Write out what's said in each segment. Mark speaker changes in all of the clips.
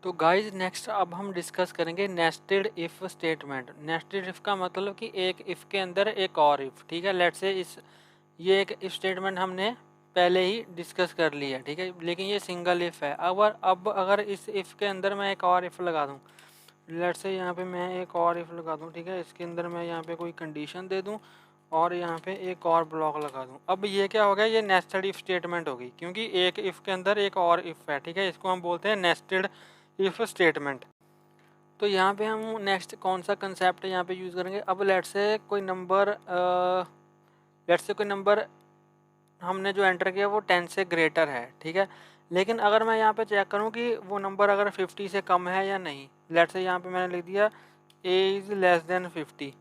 Speaker 1: तो guys next अब हम डिस्कस करेंगे nested if statement. Nested if का मतलब कि एक इफ के अंदर एक और इफ। ठीक है, लेट्स से इस ये एक इफ स्टेटमेंट हमने पहले ही डिस्कस कर लिया। ठीक है, लेकिन ये सिंगल इफ है। अब अगर इस इफ के अंदर मैं एक और इफ लगा दूं, लेट्स से यहाँ पे मैं एक और इफ लगा दूं। ठीक है, इसके अंदर मैं यहाँ पे कोई कंडीशन दे दूं और यहाँ पे एक और ब्लॉक लगा दूं। अब ये क्या हो गया, ये नेस्टेड इफ स्टेटमेंट होगी, क्योंकि एक इफ के अंदर एक और इफ है। ठीक है, इसको हम बोलते हैं नेस्टेड इफ स्टेटमेंट। तो यहाँ पे हम नेक्स्ट कौन सा कंसेप्ट यहाँ पे यूज़ करेंगे। अब लेट्स से कोई नंबर हमने जो एंटर किया वो 10 से ग्रेटर है। ठीक है, लेकिन अगर मैं यहाँ पे चेक करूँ कि वो नंबर अगर 50 से कम है या नहीं। लेट्स से यहाँ पे मैंने लिख दिया a इज़ लेस देन 50।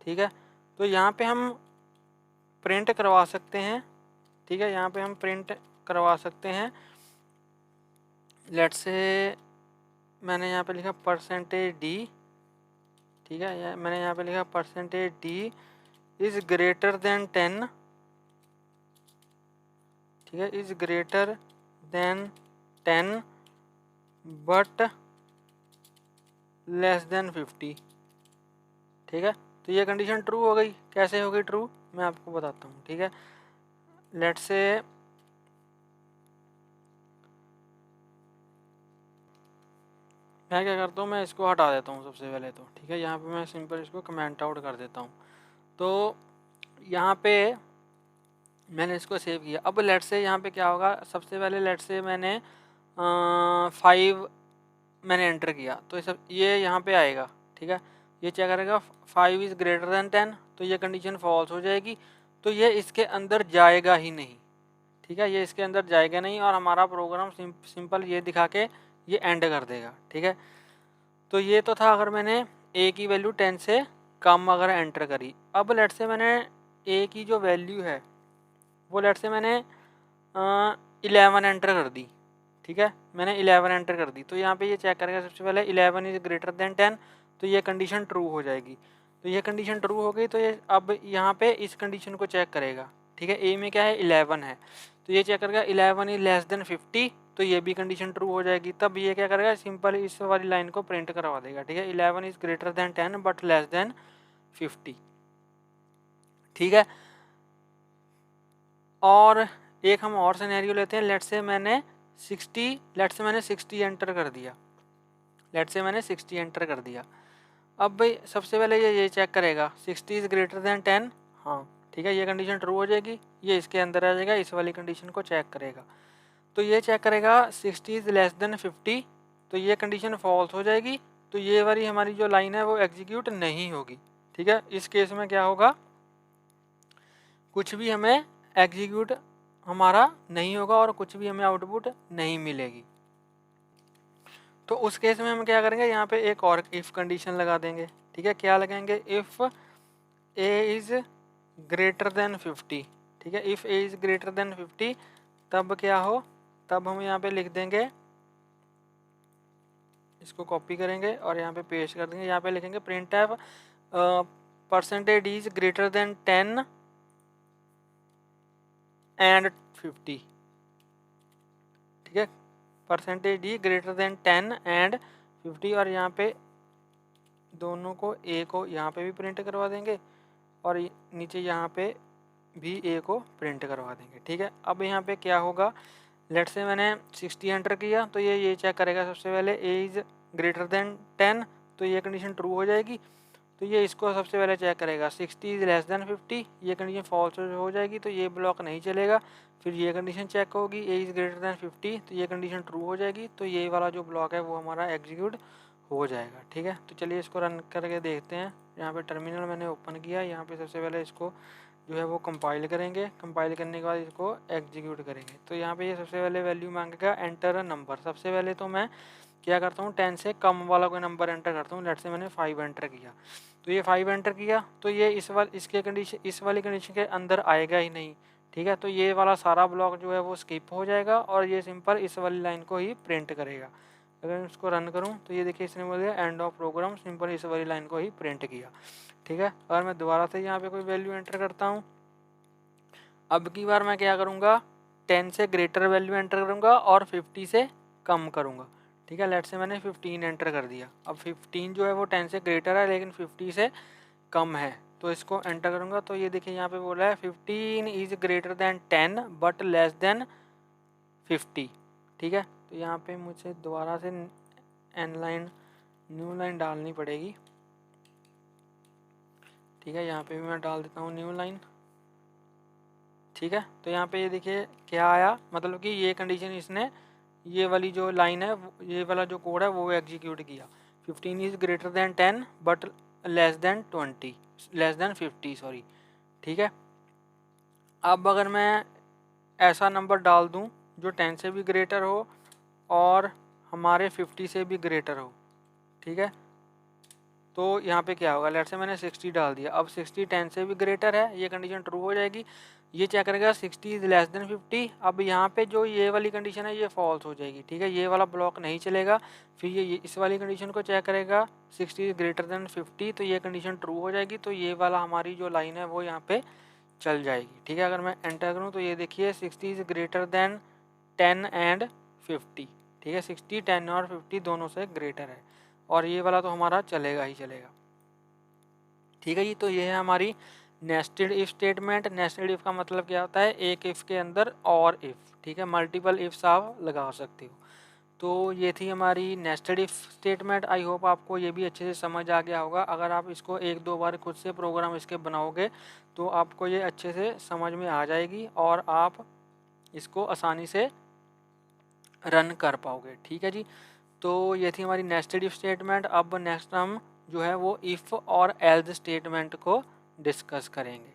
Speaker 1: ठीक है, तो यहाँ पे हम प्रिंट करवा सकते हैं। ठीक है, यहाँ पे हम प्रिंट करवा सकते हैं। लेट्स से मैंने यहाँ पे लिखा %d। ठीक है, मैंने यहाँ पे लिखा %d इज़ ग्रेटर देन 10। ठीक है, is greater than 10 but less than 50। ठीक है, तो ये कंडीशन ट्रू हो गई। कैसे हो गई ट्रू, मैं आपको बताता हूँ। ठीक है, लेट्स से मैं क्या करता हूँ, मैं इसको हटा देता हूँ सबसे पहले तो। ठीक है, यहाँ पे मैं सिंपल इसको कमेंट आउट कर देता हूँ। तो यहाँ पे मैंने इसको सेव किया। अब लेट्स से यहाँ पे क्या होगा, सबसे पहले लेट्स से मैंने 5 मैंने एंटर किया तो ये यहाँ पे आएगा। ठीक है, ये चेक करेगा 5 इज़ ग्रेटर देन 10, तो ये कंडीशन फॉल्स हो जाएगी। तो ये इसके अंदर जाएगा ही नहीं। ठीक है, ये इसके अंदर जाएगा नहीं और हमारा प्रोग्राम सिंपल ये दिखा के ये एंड कर देगा। ठीक है, तो ये तो था अगर मैंने ए की वैल्यू 10 से कम अगर एंटर करी। अब लेट से मैंने ए की जो वैल्यू है वो लेट से मैंने 11 एंटर कर दी। ठीक है, मैंने 11 एंटर कर दी, तो यहाँ पे ये चेक करेगा सबसे पहले 11 इज़ ग्रेटर देन 10, तो ये कंडीशन ट्रू हो जाएगी। तो ये कंडीशन ट्रू हो गई, तो ये अब यहाँ पे इस कंडीशन को चेक करेगा। ठीक है, ए में क्या है 11 है, तो ये चेक करेगा 11 इज लेस देन 50, तो ये भी कंडीशन ट्रू हो जाएगी। तब ये क्या करेगा, सिंपल इस वाली लाइन को प्रिंट करवा देगा। ठीक है, 11 is greater than 10 but less than 50। ठीक है, और एक हम और सिनेरियो लेते हैं। लेट से मैंने 60 एंटर कर दिया। लेट से मैंने 60 एंटर कर दिया। अब भाई सबसे पहले ये चेक करेगा 60 इज़ ग्रेटर देन 10। हाँ, ठीक है, ये कंडीशन ट्रू हो जाएगी, ये इसके अंदर आ जाएगा, इस वाली कंडीशन को चेक करेगा। तो ये चेक करेगा 60 इज़ लेस देन 50, तो ये कंडीशन फॉल्स हो जाएगी। तो ये वाली हमारी जो लाइन है वो एग्जीक्यूट नहीं होगी। ठीक है, इस केस में क्या होगा, कुछ भी हमें एग्जीक्यूट हमारा नहीं होगा और कुछ भी हमें आउटपुट नहीं मिलेगी। तो उस केस में हम क्या करेंगे, यहाँ पे एक और इफ़ कंडीशन लगा देंगे। ठीक है, क्या लगाएंगे, if A is greater than 50। ठीक है, if A is greater than 50 तब क्या हो, तब हम यहाँ पे लिख देंगे, इसको कॉपी करेंगे और यहाँ पे पेस्ट कर देंगे। यहाँ पे लिखेंगे print F % is greater than 10 and 50। ठीक है, % ग्रेटर देन 10 एंड 50, और यहाँ पे दोनों को ए को यहाँ पे भी प्रिंट करवा देंगे और नीचे यहाँ पे भी ए को प्रिंट करवा देंगे। ठीक है, अब यहाँ पे क्या होगा, लेट से मैंने 60 एंटर किया, तो ये चेक करेगा सबसे पहले ए इज़ ग्रेटर देन 10, तो ये कंडीशन ट्रू हो जाएगी। तो ये इसको सबसे पहले चेक करेगा 60 इज़ लेस देन 50, ये कंडीशन फॉल्स हो जाएगी, तो ये ब्लॉक नहीं चलेगा। फिर ये कंडीशन चेक होगी ए इज़ ग्रेटर देन 50, तो ये कंडीशन ट्रू हो जाएगी, तो ये वाला जो ब्लॉक है वो हमारा एग्जीक्यूट हो जाएगा। ठीक है, तो चलिए इसको रन करके देखते हैं। यहाँ पे टर्मिनल मैंने ओपन किया, यहाँ पे सबसे पहले इसको जो है वो कंपाइल करेंगे। कंपाइल करने के बाद इसको एग्जीक्यूट करेंगे। तो यहाँ पे ये सबसे पहले वैल्यू मांगेगा एंटर अ नंबर। सबसे पहले तो मैं क्या करता हूँ, 10 से कम वाला कोई नंबर एंटर करता हूँ। लेट से मैंने 5 एंटर किया, तो ये 5 एंटर किया, तो ये इस वाली कंडीशन के अंदर आएगा ही नहीं। ठीक है, तो ये वाला सारा ब्लॉक जो है वो स्किप हो जाएगा और ये सिंपल इस वाली लाइन को ही प्रिंट करेगा। अगर मैं इसको रन करूँ तो ये देखिए इसने बोल दिया एंड ऑफ प्रोग्राम, सिंपल इस वाली लाइन को ही प्रिंट किया। ठीक है, अगर मैं दोबारा से यहाँ पे कोई वैल्यू एंटर करता हूँ, अब की बार मैं क्या करूँगा, 10 से ग्रेटर वैल्यू एंटर करूँगा और 50 से कम करूँगा। ठीक है। लेट से मैंने 15 एंटर कर दिया। अब 15 जो है वो 10 से ग्रेटर है लेकिन 50 से कम है, तो इसको एंटर करूँगा तो ये देखिए यहाँ पे बोला है 15 is greater than 10 but less than 50। ठीक है, तो यहाँ पे मुझे दोबारा से एन लाइन न्यू लाइन डालनी पड़ेगी। ठीक है, यहाँ पे भी मैं डाल देता हूँ न्यू लाइन। ठीक है, तो यहाँ पे ये देखिए क्या आया, मतलब कि ये कंडीशन इसने ये वाली जो लाइन है, ये वाला जो कोड है वो एग्जीक्यूट किया। 15 is greater than 10 but less than 50 sorry. ठीक है, अब अगर मैं ऐसा नंबर डाल दूं जो 10 से भी ग्रेटर हो और हमारे 50 से भी ग्रेटर हो, ठीक है, तो यहाँ पे क्या होगा, लेट से मैंने 60 डाल दिया। अब 60 10 से भी ग्रेटर है, ये कंडीशन ट्रू हो जाएगी। ये चेक करेगा 60 इज लेस देन 50। अब यहाँ पे जो ये वाली कंडीशन है ये फॉल्स हो जाएगी। ठीक है, ये वाला ब्लॉक नहीं चलेगा। फिर ये इस वाली कंडीशन को चेक करेगा 60 इज ग्रेटर देन 50, तो ये कंडीशन ट्रू हो जाएगी। तो ये वाला हमारी जो लाइन है वो यहाँ पे चल जाएगी। ठीक है, अगर मैं एंटर करूँ तो ये देखिए 60 इज ग्रेटर देन 10 एंड 50। ठीक है, 60 10 और 50 दोनों से ग्रेटर है, और ये वाला तो हमारा चलेगा ही चलेगा। ठीक है जी, तो ये है हमारी nested if statement. Nested if का मतलब क्या होता है, एक इफ के अंदर और इफ। ठीक है, मल्टीपल इफ्स आप लगा सकते हो। तो ये थी हमारी nested if statement. I hope आपको ये भी अच्छे से समझ आ गया होगा। अगर आप इसको एक दो बार खुद से प्रोग्राम इसके बनाओगे तो आपको ये अच्छे से समझ में आ जाएगी और आप इसको आसानी से रन कर पाओगे। ठीक है जी, तो ये थी हमारी नेस्टेड इफ स्टेटमेंट। अब नेक्स्ट हम जो है वो इफ़ और एल्स स्टेटमेंट को डिस्कस करेंगे।